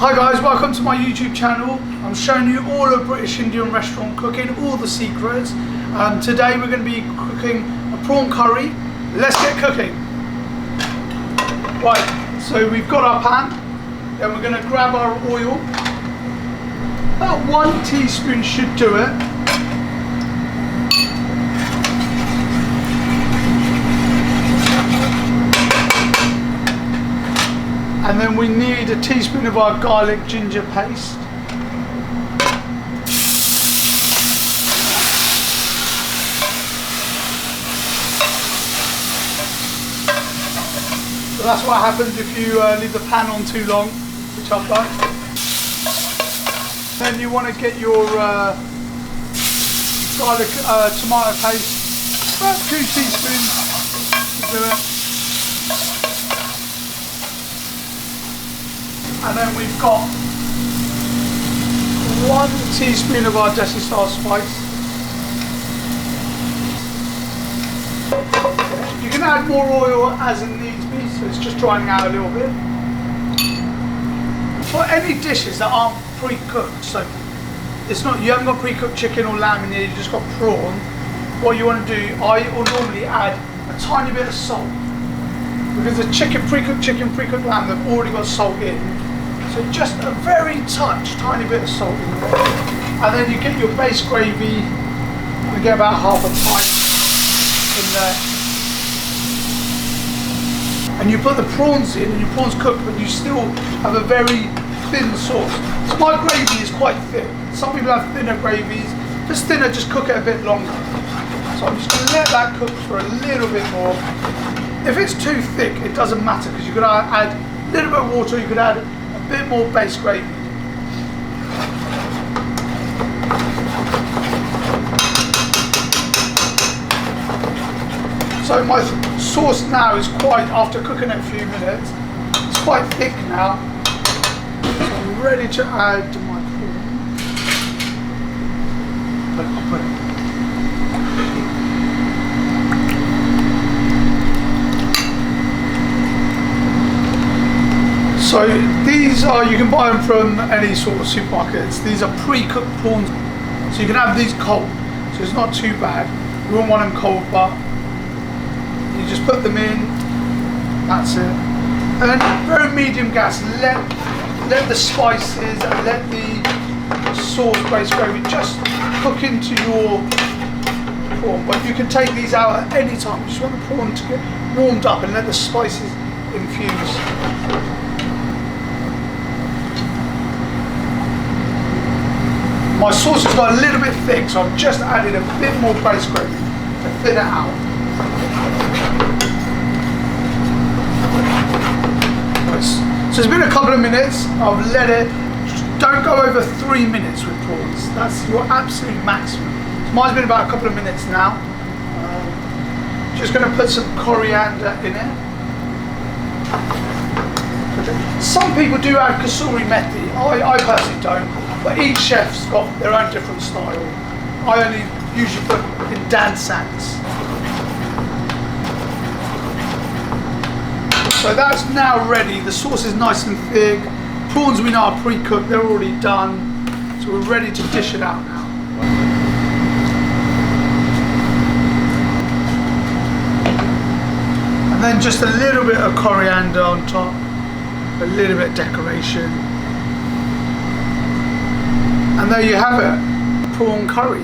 Hi guys, welcome to my YouTube channel. I'm showing you all of British Indian restaurant cooking, all the secrets. Today we're going to be cooking a prawn curry. Let's get cooking. Right, so we've got our pan, then we're going to grab our oil. About 1 teaspoon should do it. And then we need a teaspoon of our garlic ginger paste. So that's what happens if you leave the pan on too long, which I've done. Then you want to get your garlic tomato paste, about 2 teaspoons to do it. And then we've got 1 teaspoon of our desi style spice. You can add more oil as it needs be, so it's just drying out a little bit. For any dishes that aren't pre-cooked, so it's not, you haven't got pre-cooked chicken or lamb in here, you just got prawn. What you want to do, I will normally add a tiny bit of salt, because the pre-cooked chicken, pre-cooked lamb, they've already got salt in. So just a very tiny bit of salt in there. And then you get your base gravy, and get about half a pint in there. And you put the prawns in, and your prawns cook, but you still have a very thin sauce. So my gravy is quite thick. Some people have thinner gravies. If it's thinner, just cook it a bit longer. So I'm just going to let that cook for a little bit more. If it's too thick, it doesn't matter, because you could add a little bit of water, you could add a bit more base gravy. So my sauce now is quite, after cooking it a few minutes, it's quite thick now. So I'm ready to add my prawn. So these are, you can buy them from any sort of supermarkets. These are pre-cooked prawns. So you can have these cold. So it's not too bad. You won't want them cold, but you just put them in. That's it. And then very medium gas. Let the spices and let the sauce base gravy just cook into your prawn. But you can take these out at any time. You just want the prawn to get warmed up and let the spices infuse. My sauce has got a little bit thick, so I've just added a bit more base gravy to thin it out. So it's been a couple of minutes. I've let it. Don't go over 3 minutes with prawns. That's your absolute maximum. So mine's been about a couple of minutes now. Just going to put some coriander in it. Some people do add kasuri methi. I personally don't. But each chef's got their own different style. I only usually put in dansans. So that's now ready. The sauce is nice and thick. Prawns we know are pre-cooked, they're already done. So we're ready to dish it out now. And then just a little bit of coriander on top, a little bit of decoration. And there you have it, prawn curry.